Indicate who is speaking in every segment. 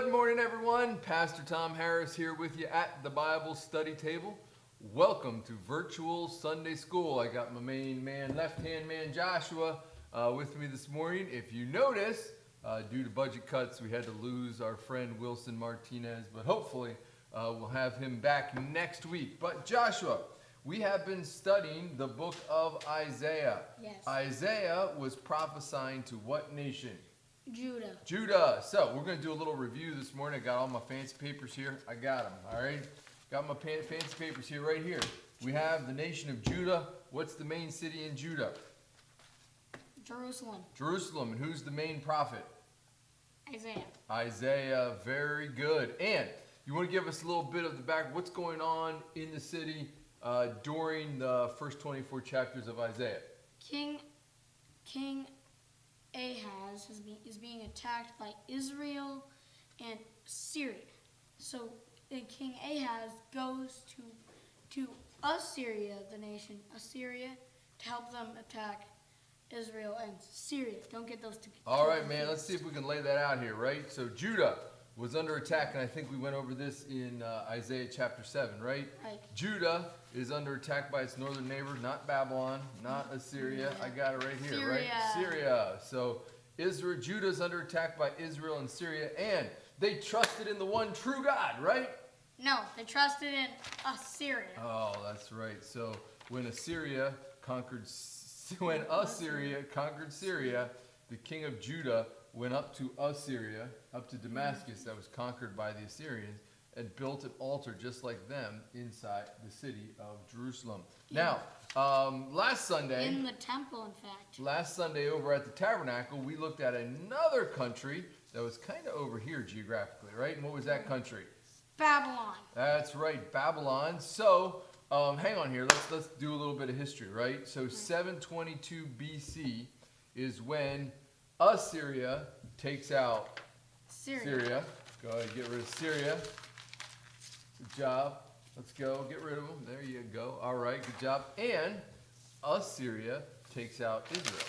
Speaker 1: Good morning, everyone. Pastor Tom Harris here with you at the Bible study table. Welcome to virtual Sunday school. I got my main man, left-hand man, Joshua, with me this morning. If you notice, due to budget cuts, we had to lose our friend Wilson Martinez, but hopefully we'll have him back next week. But Joshua, we have been studying the book of Isaiah.
Speaker 2: Yes.
Speaker 1: Isaiah was prophesying to what nation?
Speaker 2: Judah.
Speaker 1: Judah. So we're going to do a little review this morning. I got all my fancy papers here. I got them. All right. Got my fancy papers here, right here. We have the nation of Judah. What's the main city in Judah?
Speaker 2: Jerusalem.
Speaker 1: Jerusalem. And who's the main prophet?
Speaker 2: Isaiah.
Speaker 1: Isaiah. Very good. And you want to give us a little bit of the back. What's going on in the city during the first 24 chapters of Isaiah?
Speaker 2: King Ahaz is being attacked by Israel and Syria. So King Ahaz goes to Assyria, the nation Assyria, to help them attack Israel and Syria. Don't get those two.
Speaker 1: All right, man. Let's see if we can lay that out here, right? So Judah was under attack, and I think we went over this in Isaiah chapter 7, right?
Speaker 2: Right.
Speaker 1: Judah is under attack by its northern neighbor, not Babylon, not Assyria. I got it right here, right? Syria. So Judah's under attack by Israel and Syria, and they trusted in the one true God, right?
Speaker 2: No, they trusted in Assyria.
Speaker 1: Oh, that's right. So when Assyria conquered Syria, the king of Judah went up to Assyria, up to Damascus, that was conquered by the Assyrians, and built an altar just like them inside the city of Jerusalem.
Speaker 2: Yeah.
Speaker 1: Now, last Sunday,
Speaker 2: In the temple, in fact.
Speaker 1: last Sunday over at the Tabernacle, we looked at another country that was kind of over here geographically, right? And what was that country?
Speaker 2: Babylon.
Speaker 1: That's right, Babylon. So, hang on here. Let's do a little bit of history, right? So, 722 BC is when Assyria takes out Syria. Go ahead, get rid of Syria. Good job. Let's go. Get rid of them. There you go. All right, good job. And Assyria takes out Israel.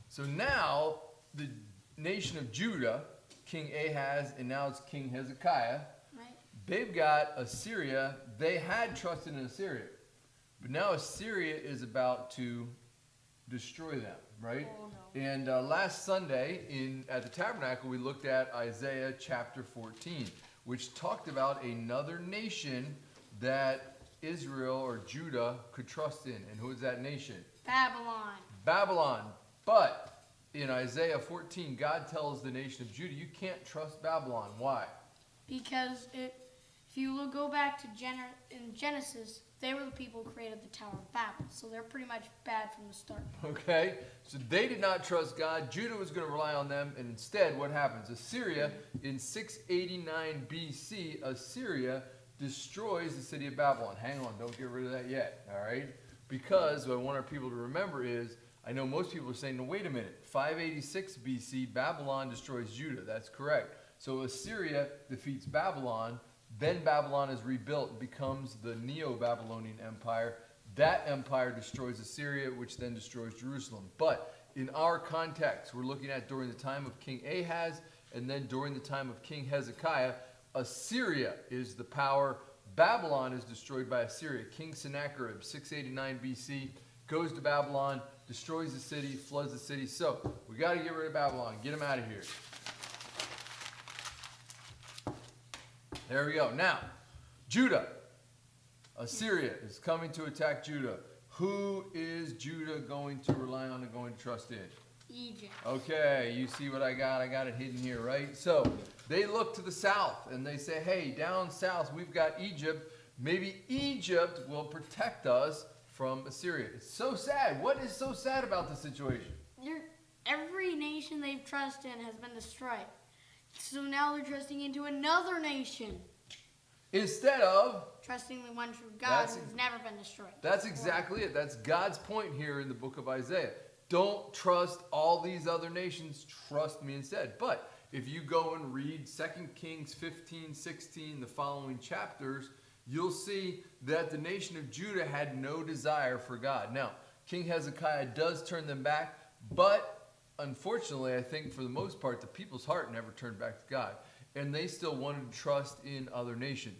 Speaker 1: So now the nation of Judah, King Ahaz, and now it's King Hezekiah,
Speaker 2: Right.
Speaker 1: they've got Assyria. They had trusted in Assyria. But now Assyria is about to destroy them, right?
Speaker 2: Oh, no.
Speaker 1: And last Sunday at the Tabernacle, we looked at Isaiah chapter 14, which talked about another nation that Israel or Judah could trust in. And who is that nation?
Speaker 2: Babylon.
Speaker 1: Babylon. But in Isaiah 14, God tells the nation of Judah, you can't trust Babylon. Why?
Speaker 2: Because if you go back to in Genesis, they were the people who created the Tower of Babel. So they're pretty much bad from the start.
Speaker 1: Okay, so they did not trust God. Judah was going to rely on them, and instead, what happens? Assyria, in 689 BC, Assyria destroys the city of Babylon. Hang on, don't get rid of that yet, all right? Because what I want our people to remember is, I know most people are saying, no, wait a minute, 586 BC, Babylon destroys Judah. That's correct. So Assyria defeats Babylon. Then Babylon is rebuilt and becomes the Neo-Babylonian Empire. That empire destroys Assyria, which then destroys Jerusalem. But in our context, we're looking at during the time of King Ahaz and then during the time of King Hezekiah, Assyria is the power. Babylon is destroyed by Assyria. King Sennacherib, 689 BC, goes to Babylon, destroys the city, floods the city. So we got to get rid of Babylon. Get them out of here. There we go. Now, Judah. Assyria is coming to attack Judah. Who is Judah going to rely on and going to trust in?
Speaker 2: Egypt.
Speaker 1: Okay, you see what I got? I got it hidden here, right? So they look to the south and they say, hey, down south we've got Egypt. Maybe Egypt will protect us from Assyria. It's so sad. What is so sad about the situation?
Speaker 2: Every nation they've trusted in has been destroyed. So now they're trusting into another nation.
Speaker 1: Instead of
Speaker 2: trusting the one true God who's never been destroyed.
Speaker 1: That's exactly it. That's God's point here in the book of Isaiah. Don't trust all these other nations. Trust me instead. But if you go and read 2 Kings 15, 16, the following chapters, you'll see that the nation of Judah had no desire for God. Now, King Hezekiah does turn them back, but unfortunately, I think for the most part, the people's heart never turned back to God. And they still wanted to trust in other nations.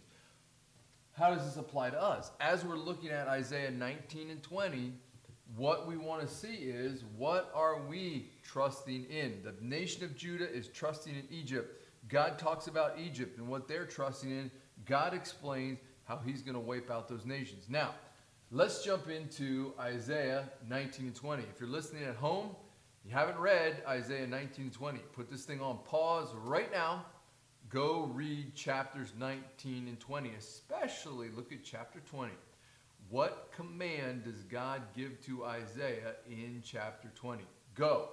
Speaker 1: How does this apply to us? As we're looking at Isaiah 19 and 20, what we want to see is, what are we trusting in? The nation of Judah is trusting in Egypt. God talks about Egypt and what they're trusting in. God explains how he's going to wipe out those nations. Now, let's jump into Isaiah 19 and 20. If you're listening at home, you haven't read Isaiah 19 and 20, put this thing on pause right now. Go read chapters 19 and 20, especially look at chapter 20. What command does God give to Isaiah in chapter 20? Go.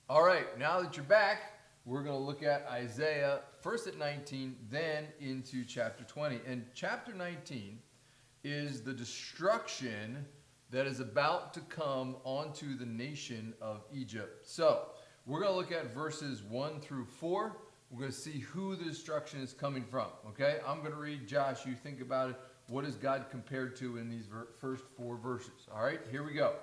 Speaker 1: All right, now that you're back, we're going to look at Isaiah first at 19, then into chapter 20. And chapter 19 is the destruction that is about to come onto the nation of Egypt. So, we're going to look at verses 1 through 4. We're going to see who the destruction is coming from, okay? I'm going to read. Josh, you think about it. What is God compared to in these first 4 verses? All right, here we go.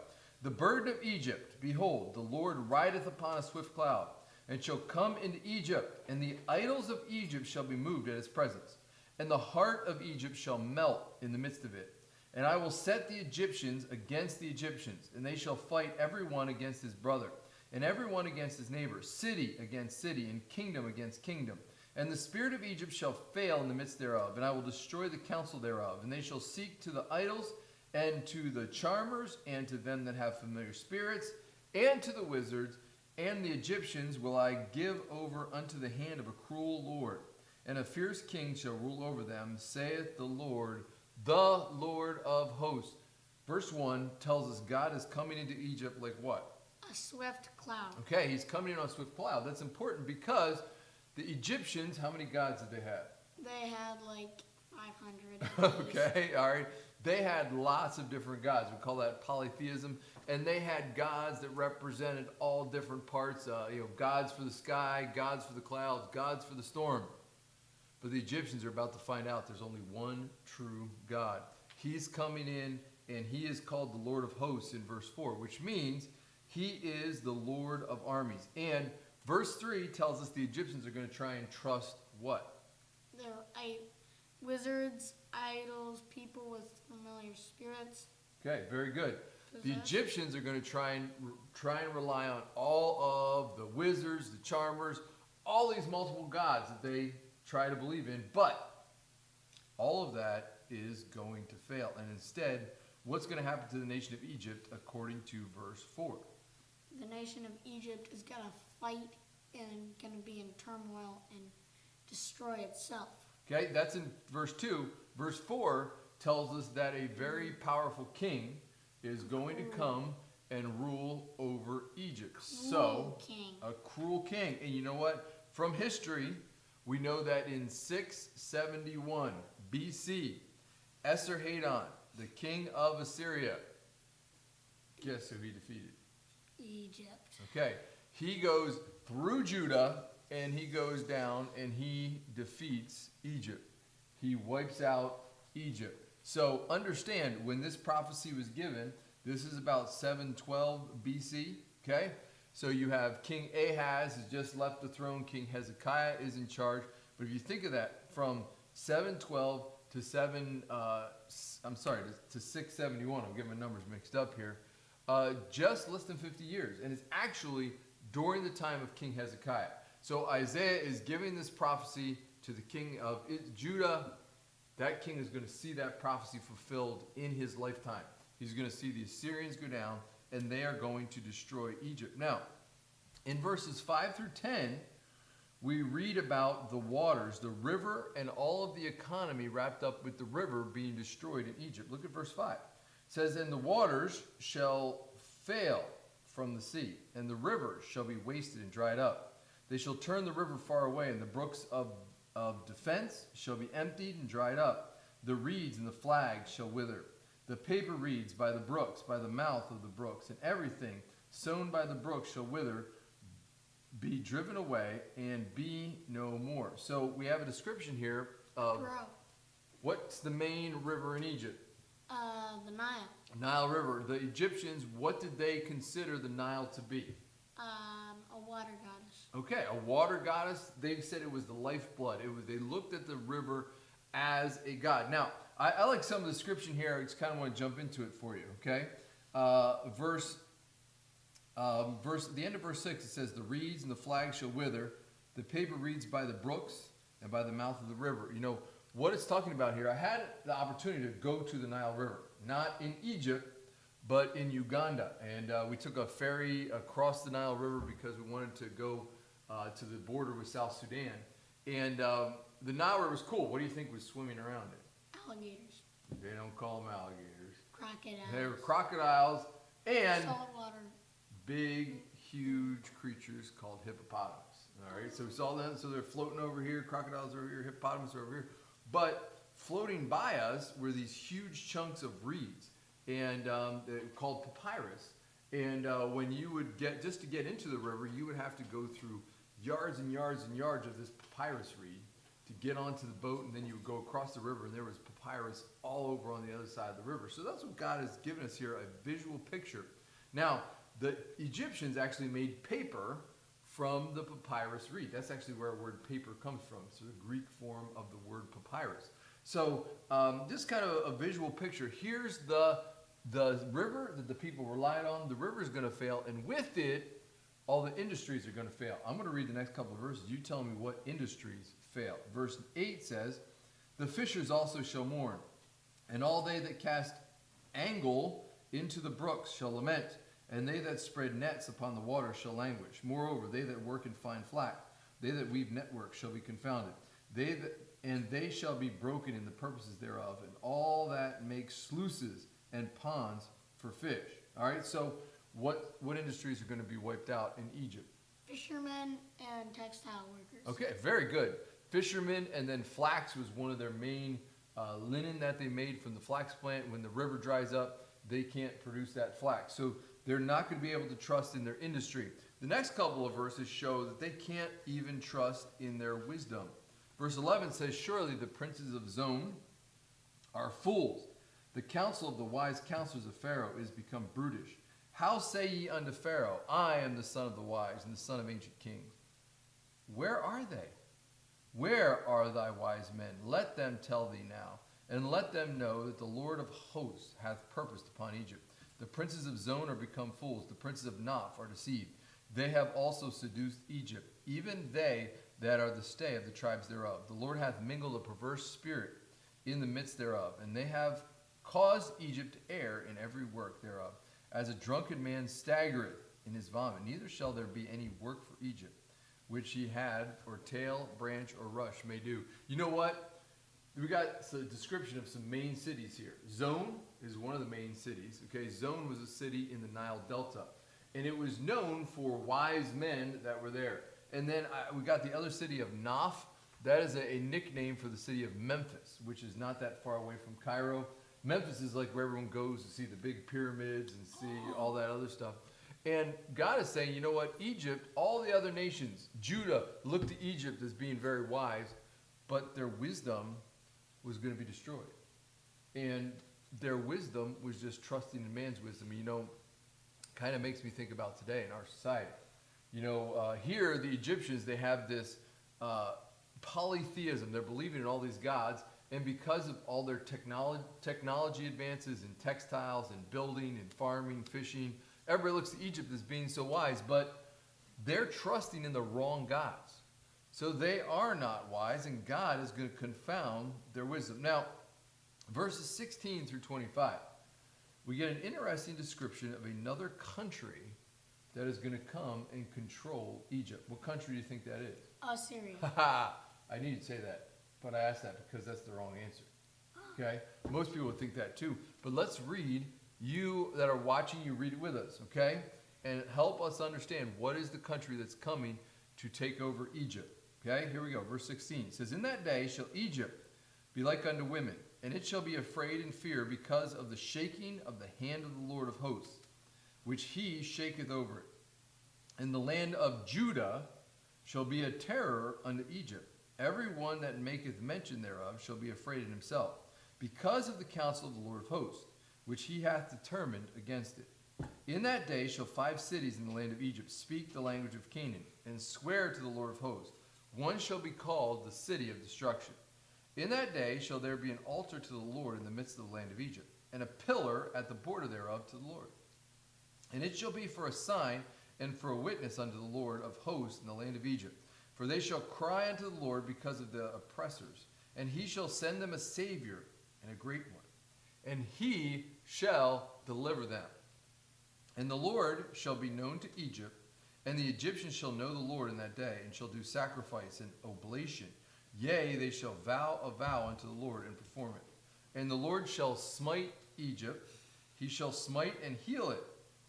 Speaker 1: The burden of Egypt, behold, the Lord rideth upon a swift cloud, and shall come into Egypt, and the idols of Egypt shall be moved at his presence, and the heart of Egypt shall melt in the midst of it. And I will set the Egyptians against the Egyptians, and they shall fight every one against his brother, and every one against his neighbor, city against city, and kingdom against kingdom. And the spirit of Egypt shall fail in the midst thereof, and I will destroy the counsel thereof. And they shall seek to the idols, and to the charmers, and to them that have familiar spirits, and to the wizards, and the Egyptians will I give over unto the hand of a cruel Lord. And a fierce king shall rule over them, saith the Lord of hosts. Verse 1 tells us God is coming into Egypt like what?
Speaker 2: A swift cloud.
Speaker 1: Okay, he's coming in on a swift cloud. That's important because the Egyptians, how many gods did they have?
Speaker 2: They had like 500.
Speaker 1: Okay, all right. They had lots of different gods. We call that polytheism. And they had gods that represented all different parts. Gods for the sky, gods for the clouds, gods for the storm. But the Egyptians are about to find out there's only one true God. He's coming in, and he is called the Lord of hosts in verse 4, which means he is the Lord of armies. And verse 3 tells us the Egyptians are going to try and trust what?
Speaker 2: They're wizards, idols, people with familiar spirits.
Speaker 1: Okay, very good. The Egyptians are going to try and rely on all of the wizards, the charmers, all these multiple gods that they try to believe in, but all of that is going to fail. And instead, what's going to happen to the nation of Egypt according to verse 4?
Speaker 2: The nation of Egypt is going to fight and going to be in turmoil and destroy itself.
Speaker 1: Okay, that's in verse 2. Verse 4 tells us that a very powerful king is going to come and rule over Egypt. A cruel king. And you know what? From history, we know that in 671 BC, Esarhaddon, the king of Assyria, guess who he defeated?
Speaker 2: Egypt.
Speaker 1: Okay, he goes through Judah, and he goes down, and he defeats Egypt. He wipes out Egypt. So understand, when this prophecy was given, this is about 712 BC, okay? So you have King Ahaz has just left the throne. King Hezekiah is in charge. But if you think of that, from 712 to 671, I'm getting my numbers mixed up here, just less than 50 years. And it's actually during the time of King Hezekiah. So Isaiah is giving this prophecy to the king of Judah. That king is going to see that prophecy fulfilled in his lifetime. He's going to see the Assyrians go down, and they are going to destroy Egypt. Now, in verses 5 through 10, we read about the waters, the river, and all of the economy wrapped up with the river being destroyed in Egypt. Look at verse 5. It says, and the waters shall fail from the sea, and the rivers shall be wasted and dried up. They shall turn the river far away, and the brooks of defense shall be emptied and dried up. The reeds and the flags shall wither. The paper reeds by the brooks, by the mouth of the brooks, and everything sown by the brooks shall wither, be driven away, and be no more. So we have a description here of what's the main river in Egypt?
Speaker 2: The Nile.
Speaker 1: Nile River. The Egyptians, what did they consider the Nile to be?
Speaker 2: A water goddess.
Speaker 1: Okay, a water goddess. They said it was the lifeblood. They looked at the river as a god. Now, I like some of the description here. I just kind of want to jump into it for you. Okay, at the end of verse 6, it says, "The reeds and the flags shall wither, the paper reeds by the brooks and by the mouth of the river." You know what it's talking about here. I had the opportunity to go to the Nile River, not in Egypt, but in Uganda, and we took a ferry across the Nile River because we wanted to go to the border with South Sudan. And the Nile River was cool. What do you think was swimming around it?
Speaker 2: Alligators.
Speaker 1: They don't call them alligators.
Speaker 2: Crocodiles.
Speaker 1: They were crocodiles and
Speaker 2: Saltwater.
Speaker 1: big, huge creatures called hippopotamus. All right, so we saw them. So they're floating over here. Crocodiles are over here. Hippopotamus are over here. But floating by us were these huge chunks of reeds, and called papyrus. And when you would just to get into the river, you would have to go through yards and yards and yards of this papyrus reed to get onto the boat, and then you would go across the river, and there was papyrus all over on the other side of the river. So that's what God has given us here, a visual picture. Now, the Egyptians actually made paper from the papyrus reed. That's actually where the word paper comes from. It's the Greek form of the word papyrus. So just kind of a visual picture. Here's the river that the people relied on. The river is going to fail, and with it, all the industries are going to fail. I'm going to read the next couple of verses. You tell me what industries fail. Verse 8 says, "The fishers also shall mourn, and all they that cast angle into the brooks shall lament, and they that spread nets upon the water shall languish. Moreover, they that work in fine flax, they that weave network shall be confounded. They shall be broken in the purposes thereof, and all that make sluices and ponds for fish." All right, so what industries are going to be wiped out in Egypt?
Speaker 2: Fishermen and textile workers.
Speaker 1: Okay, very good. Fishermen, and then flax was one of their main linen that they made from the flax plant. When the river dries up, they can't produce that flax. So they're not going to be able to trust in their industry. The next couple of verses show that they can't even trust in their wisdom. Verse 11 says, "Surely the princes of Zon are fools. The counsel of the wise counselors of Pharaoh is become brutish. How say ye unto Pharaoh, I am the son of the wise and the son of ancient kings? Where are they? Where are thy wise men? Let them tell thee now, and let them know that the Lord of hosts hath purposed upon Egypt. The princes of Zon are become fools. The princes of Naph are deceived. They have also seduced Egypt, even they that are the stay of the tribes thereof. The Lord hath mingled a perverse spirit in the midst thereof, and they have caused Egypt to err in every work thereof. As a drunken man staggereth in his vomit, neither shall there be any work for Egypt, which he had, or tail, branch, or rush may do." You know what? We got a description of some main cities here. Zon is one of the main cities. Okay, Zon was a city in the Nile Delta, and it was known for wise men that were there. And then we got the other city of Naph. That is a nickname for the city of Memphis, which is not that far away from Cairo. Memphis is like where everyone goes to see the big pyramids and see all that other stuff. And God is saying, you know what? Egypt, all the other nations, Judah looked to Egypt as being very wise, but their wisdom was going to be destroyed. And their wisdom was just trusting in man's wisdom. You know, kind of makes me think about today in our society. You know, here, the Egyptians, they have this polytheism. They're believing in all these gods. And because of all their technology advances in textiles and building and farming, fishing, everybody looks to Egypt as being so wise, but they're trusting in the wrong gods. So they are not wise, and God is going to confound their wisdom. Now, verses 16 through 25, we get an interesting description of another country that is going to come and control Egypt. What country do you think that is?
Speaker 2: Assyria.
Speaker 1: I need to say that. But I asked that because that's the wrong answer. Okay? Most people would think that too. But let's read. You that are watching, you read it with us, okay? And help us understand what is the country that's coming to take over Egypt. Okay? Here we go. Verse 16. It says, "In that day shall Egypt be like unto women, and it shall be afraid and fear because of the shaking of the hand of the Lord of hosts, which he shaketh over it. And the land of Judah shall be a terror unto Egypt. Every one that maketh mention thereof shall be afraid in himself. because of the counsel of the Lord of hosts, which he hath determined against it. In that day shall 5 cities in the land of Egypt speak the language of Canaan, and swear to the Lord of hosts. One shall be called the city of destruction. In that day shall there be an altar to the Lord in the midst of the land of Egypt, and a pillar at the border thereof to the Lord. And it shall be for a sign and for a witness unto the Lord of hosts in the land of Egypt. For they shall cry unto the Lord because of the oppressors, and he shall send them a Savior and a great one, and he shall deliver them. And the Lord shall be known to Egypt, and the Egyptians shall know the Lord in that day, and shall do sacrifice and oblation. Yea, they shall vow a vow unto the Lord and perform it. And the Lord shall smite Egypt, he shall smite and heal it,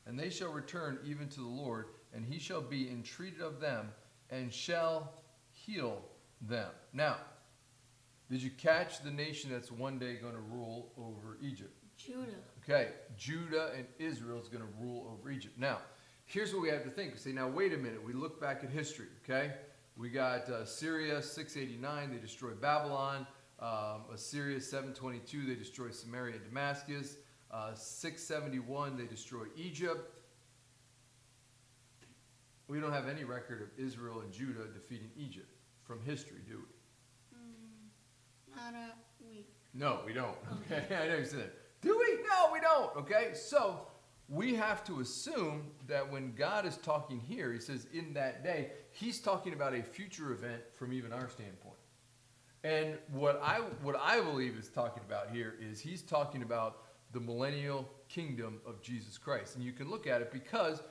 Speaker 1: and they shall return even to the Lord, and he shall be entreated of them, and shall heal them. Now, did you catch the nation that's one day going to rule over Egypt?
Speaker 2: Judah.
Speaker 1: Okay, Judah and Israel is going to rule over Egypt. Now, here's what we have to think. We say, now wait a minute. We look back at history, okay? We got Syria, 689, they destroy Babylon. Assyria, 722, they destroy Samaria and Damascus. 671, they destroy Egypt. We don't have any record of Israel and Judah defeating Egypt from history, do we?
Speaker 2: Not a week.
Speaker 1: No, we don't. Okay, I know you said that. Do we? No, we don't. Okay, so we have to assume that when God is talking here, he says in that day, he's talking about a future event from even our standpoint. And what I believe is talking about here is he's talking about the millennial kingdom of Jesus Christ. And you can look at it because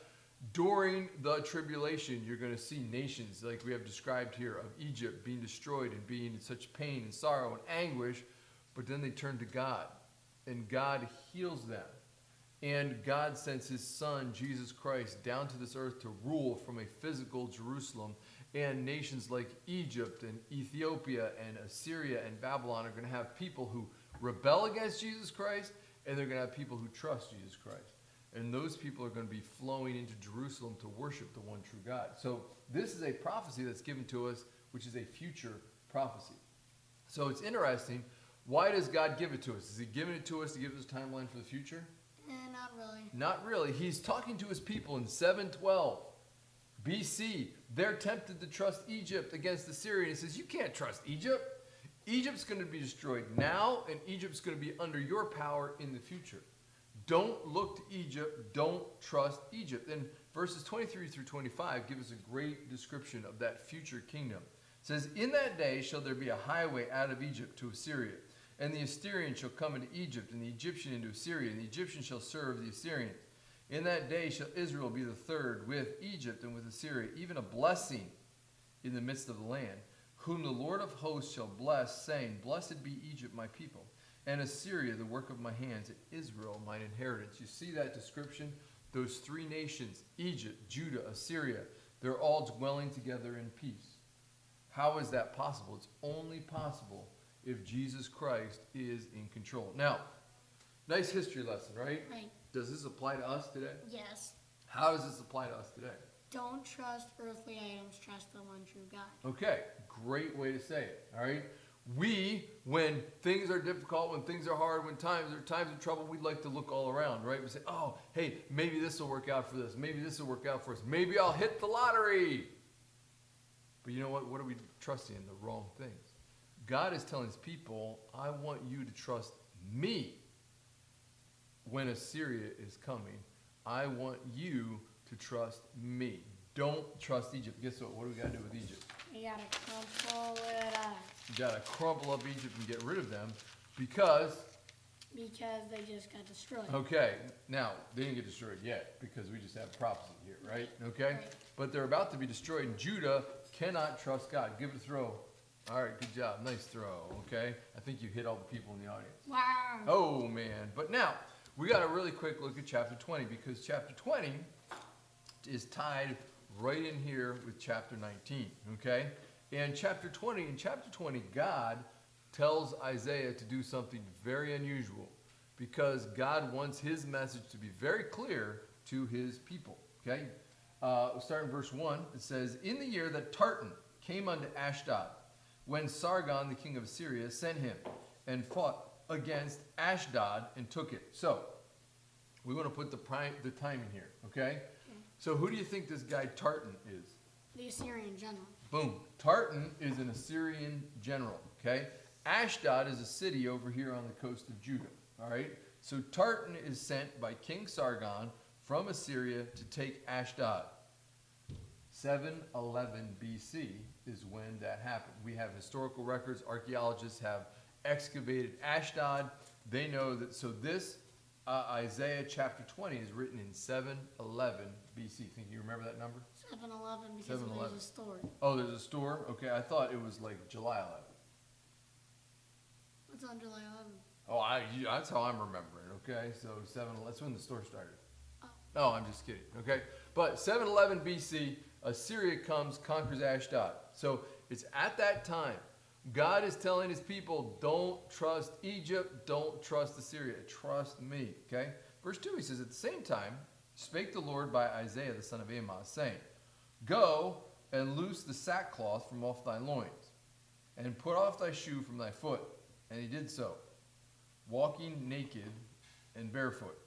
Speaker 1: during the tribulation, you're going to see nations like we have described here of Egypt being destroyed and being in such pain and sorrow and anguish, but then they turn to God, and God heals them. And God sends his son, Jesus Christ, down to this earth to rule from a physical Jerusalem. And nations like Egypt and Ethiopia and Assyria and Babylon are going to have people who rebel against Jesus Christ, and they're going to have people who trust Jesus Christ. And those people are going to be flowing into Jerusalem to worship the one true God. So this is a prophecy that's given to us, which is a future prophecy. So it's interesting. Why does God give it to us? Is he giving it to us to give us a timeline for the future?
Speaker 2: Not really.
Speaker 1: Not really. He's talking to his people in 712 BC. They're tempted to trust Egypt against Assyria. And he says, you can't trust Egypt. Egypt's going to be destroyed now, and Egypt's going to be under your power in the future. Don't look to Egypt. Don't trust Egypt. And verses 23 through 25 give us a great description of that future kingdom. It says, in that day shall there be a highway out of Egypt to Assyria. And the Assyrian shall come into Egypt, and the Egyptian into Assyria, and the Egyptian shall serve the Assyrians. In that day shall Israel be the third with Egypt and with Assyria, even a blessing in the midst of the land, whom the Lord of hosts shall bless, saying, blessed be Egypt, my people, and Assyria, the work of my hands, and Israel, mine inheritance. You see that description? Those three nations, Egypt, Judah, Assyria, they're all dwelling together in peace. How is that possible? It's only possible if Jesus Christ is in control. Now, nice history lesson, right?
Speaker 2: Right.
Speaker 1: Does this apply to us today?
Speaker 2: Yes.
Speaker 1: How does this apply to us today?
Speaker 2: Don't trust earthly items, trust the one true God.
Speaker 1: Okay, great way to say it, all right? We, when things are difficult, when things are hard, when times of trouble, we'd like to look all around, right? We say, oh, hey, maybe this will work out for this. Maybe this will work out for us. Maybe I'll hit the lottery. But you know what? What are we trusting in? The wrong things. God is telling his people, I want you to trust me when Assyria is coming. I want you to trust me. Don't trust Egypt. Guess what? What do we got to do with Egypt?
Speaker 2: You gotta crumple it up.
Speaker 1: You got to crumple up Egypt and get rid of them because
Speaker 2: they just got destroyed.
Speaker 1: okay, now, they didn't get destroyed yet because we just have prophecy here, right? Okay?
Speaker 2: Right.
Speaker 1: But they're about to be destroyed, and Judah cannot trust God. Give it a throw. All right, good job. Nice throw, okay? I think you hit all the people in the audience.
Speaker 2: Wow.
Speaker 1: Oh, man. But now, we got a really quick look at chapter 20 because chapter 20 is tied right in here with chapter 19, okay? And in chapter 20, God tells Isaiah to do something very unusual because God wants his message to be very clear to his people, okay? We'll start in verse 1. It says, in the year that Tartan came unto Ashdod, when Sargon, the king of Assyria, sent him and fought against Ashdod and took it. So, we want to put the time in here, okay? So who do you think this guy Tartan is?
Speaker 2: The Assyrian general.
Speaker 1: Boom. Tartan is an Assyrian general, okay? Ashdod is a city over here on the coast of Judah, all right? So Tartan is sent by King Sargon from Assyria to take Ashdod. 711 BC is when that happened. We have historical records. Archaeologists have excavated Ashdod. They know that, so this Isaiah chapter 20 is written in 711 BC. Think you remember that number?
Speaker 2: 7-Eleven because
Speaker 1: 7-Eleven.
Speaker 2: there's a store.
Speaker 1: Oh, there's a store? Okay, I thought it was like July 11th.
Speaker 2: What's on July 11th?
Speaker 1: Oh, that's how I'm remembering, okay? So 7-Eleven, that's when the store started.
Speaker 2: Oh.
Speaker 1: No, I'm just kidding, okay? But 711 BC, Assyria comes, conquers Ashdod. So it's at that time, God is telling his people, don't trust Egypt, don't trust Assyria, trust me, okay? Verse 2, he says, at the same time, spake the Lord by Isaiah the son of Amoz, saying, go and loose the sackcloth from off thy loins, and put off thy shoe from thy foot. And he did so, walking naked and barefoot.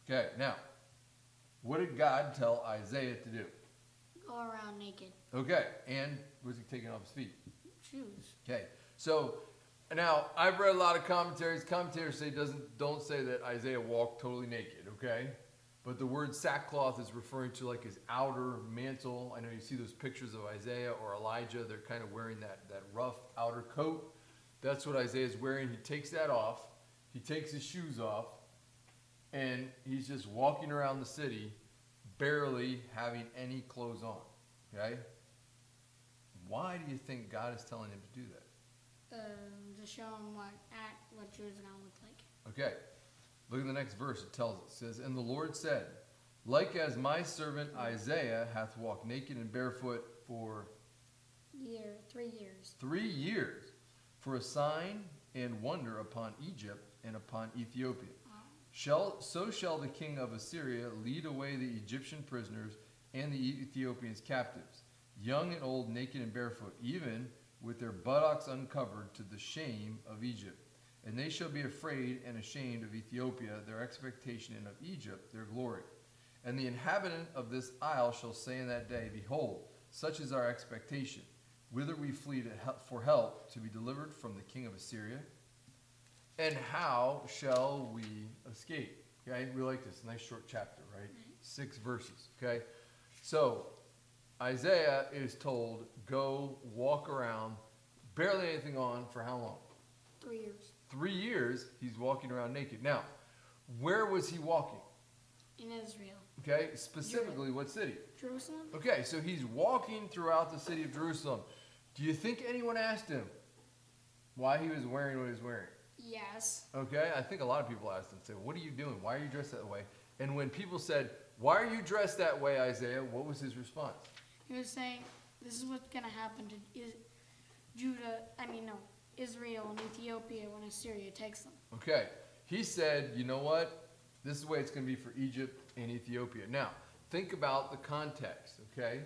Speaker 1: Okay, now, what did God tell Isaiah to do?
Speaker 2: Go around naked.
Speaker 1: Okay, and was he taking off his feet?
Speaker 2: Shoes.
Speaker 1: Okay, so now I've read a lot of commentaries. Commentators say don't say that Isaiah walked totally naked, okay? But the word sackcloth is referring to like his outer mantle. I know you see those pictures of Isaiah or Elijah. They're kind of wearing that rough outer coat. That's what Isaiah's wearing. He takes that off. He takes his shoes off. And he's just walking around the city, barely having any clothes on. Okay? Why do you think God is telling him to do that?
Speaker 2: To show him what Judah's gonna look like.
Speaker 1: Okay. Look at the next verse. It tells us. It says, and the Lord said, like as my servant Isaiah hath walked naked and barefoot for
Speaker 2: 3 years.
Speaker 1: 3 years, for a sign and wonder upon Egypt and upon Ethiopia. So shall the king of Assyria lead away the Egyptian prisoners and the Ethiopians captives, young and old, naked and barefoot, even with their buttocks uncovered, to the shame of Egypt. And they shall be afraid and ashamed of Ethiopia, their expectation, and of Egypt, their glory. And the inhabitant of this isle shall say in that day, behold, such is our expectation. Whither we flee for help, to be delivered from the king of Assyria? And how shall we escape? Okay, we like this. Nice short chapter, right? 6 verses, okay? So, Isaiah is told, go walk around, barely anything on, for how long?
Speaker 2: 3 years.
Speaker 1: 3 years, he's walking around naked. Now, where was he walking?
Speaker 2: In Israel.
Speaker 1: Okay, specifically, what city?
Speaker 2: Jerusalem?
Speaker 1: Okay, so he's walking throughout the city of Jerusalem. Do you think anyone asked him why he was wearing what he was wearing?
Speaker 2: Yes.
Speaker 1: Okay, I think a lot of people asked him, say, what are you doing? Why are you dressed that way? And when people said, why are you dressed that way, Isaiah? What was his response?
Speaker 2: He was saying, this is what's going to happen to Israel and Ethiopia when Assyria takes them.
Speaker 1: Okay, he said, you know what? This is the way it's going to be for Egypt and Ethiopia. Now, think about the context, okay?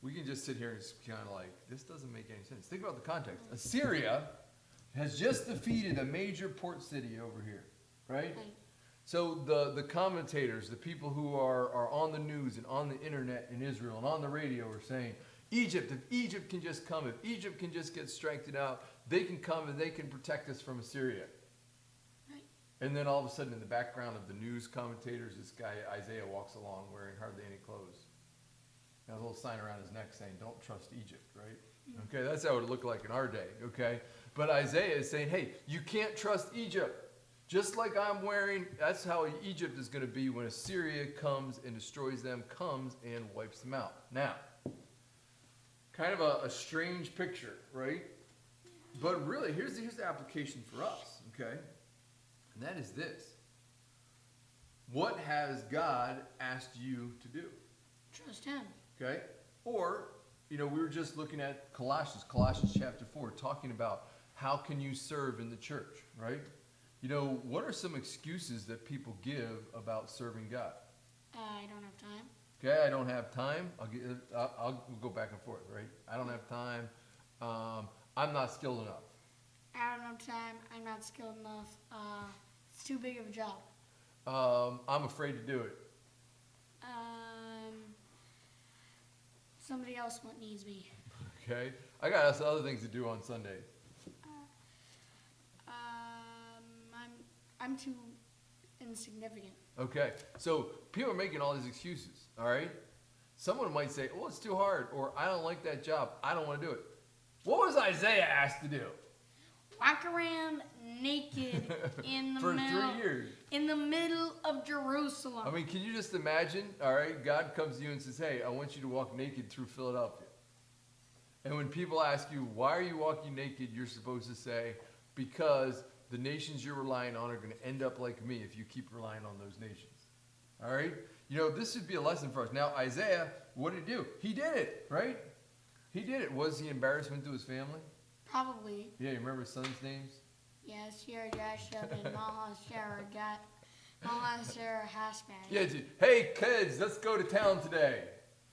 Speaker 1: We can just sit here and just kind of like, this doesn't make any sense. Think about the context. Assyria has just defeated a major port city over here, right? So the commentators, the people who are on the news and on the internet in Israel and on the radio are saying, Egypt, if Egypt can just come, if Egypt can just get strengthened out, they can come and they can protect us from Assyria.
Speaker 2: Right.
Speaker 1: And then all of a sudden in the background of the news commentators, this guy Isaiah walks along wearing hardly any clothes. Got a little sign around his neck saying, don't trust Egypt, right? Okay, that's how it would look like in our day, okay? But Isaiah is saying, hey, you can't trust Egypt. Just like I'm wearing, that's how Egypt is going to be when Assyria comes and destroys them, comes and wipes them out. Now, kind of a strange picture, right? But really, here's the application for us, okay? And that is this. What has God asked you to do?
Speaker 2: Trust him.
Speaker 1: Okay? Or, we were just looking at Colossians chapter 4, talking about how can you serve in the church, right? What are some excuses that people give about serving God?
Speaker 2: I don't have time.
Speaker 1: Okay, I don't have time. I'll go back and forth, right? I don't have time. I'm not skilled enough.
Speaker 2: I don't have time. I'm not skilled enough. It's too big of a job.
Speaker 1: I'm afraid to do it.
Speaker 2: Somebody else needs me.
Speaker 1: Okay? I got other things to do on Sunday.
Speaker 2: I'm too insignificant.
Speaker 1: Okay? So people are making all these excuses, all right? Someone might say, oh, it's too hard, or I don't like that job. I don't want to do it. What was Isaiah asked to do?
Speaker 2: Walk around naked in the
Speaker 1: For
Speaker 2: middle
Speaker 1: 3 years.
Speaker 2: in the middle of Jerusalem.
Speaker 1: I mean, can you just imagine? All right, God comes to you and says, hey, I want you to walk naked through Philadelphia. And when people ask you, why are you walking naked? You're supposed to say, because the nations you're relying on are going to end up like me if you keep relying on those nations. All right? You know, this should be a lesson for us. Now, Isaiah, what did he do? He did it, right? He did it. Was he embarrassment to his family?
Speaker 2: Probably.
Speaker 1: Yeah, you remember his son's names?
Speaker 2: Yes, Shara Jashub and Mahashara Hashbaz.
Speaker 1: Yeah, hey, kids, let's go to town today.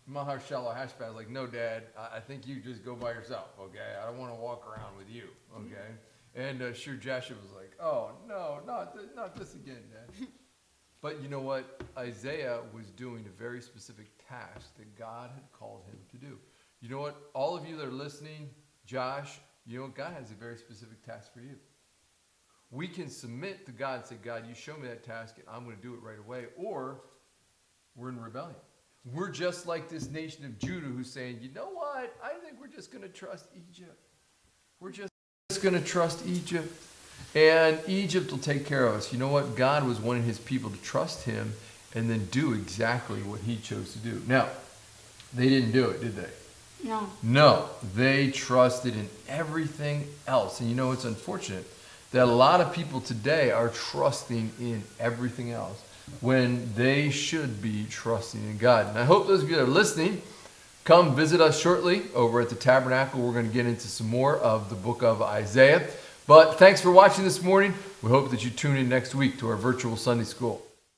Speaker 1: Maharshala Hashbaz like, no, Dad, I think you just go by yourself, okay? I don't want to walk around with you, okay? And Shir Jashub was like, oh, no, not this again, Dad. But you know what? Isaiah was doing a very specific task that God had called him to do. You know what? All of you that are listening, Josh, you know what? God has a very specific task for you. We can submit to God and say, God, you show me that task and I'm going to do it right away. Or we're in rebellion. We're just like this nation of Judah who's saying, you know what? I think we're just going to trust Egypt. We're just going to trust Egypt. And Egypt will take care of us. You know what? God was wanting his people to trust him and then do exactly what he chose to do. Now, they didn't do it, did they?
Speaker 2: No.
Speaker 1: No. They trusted in everything else. And you know, it's unfortunate that a lot of people today are trusting in everything else when they should be trusting in God. And I hope those of you that are listening come visit us shortly over at the Tabernacle. We're going to get into some more of the book of Isaiah. But thanks for watching this morning. We hope that you tune in next week to our virtual Sunday school.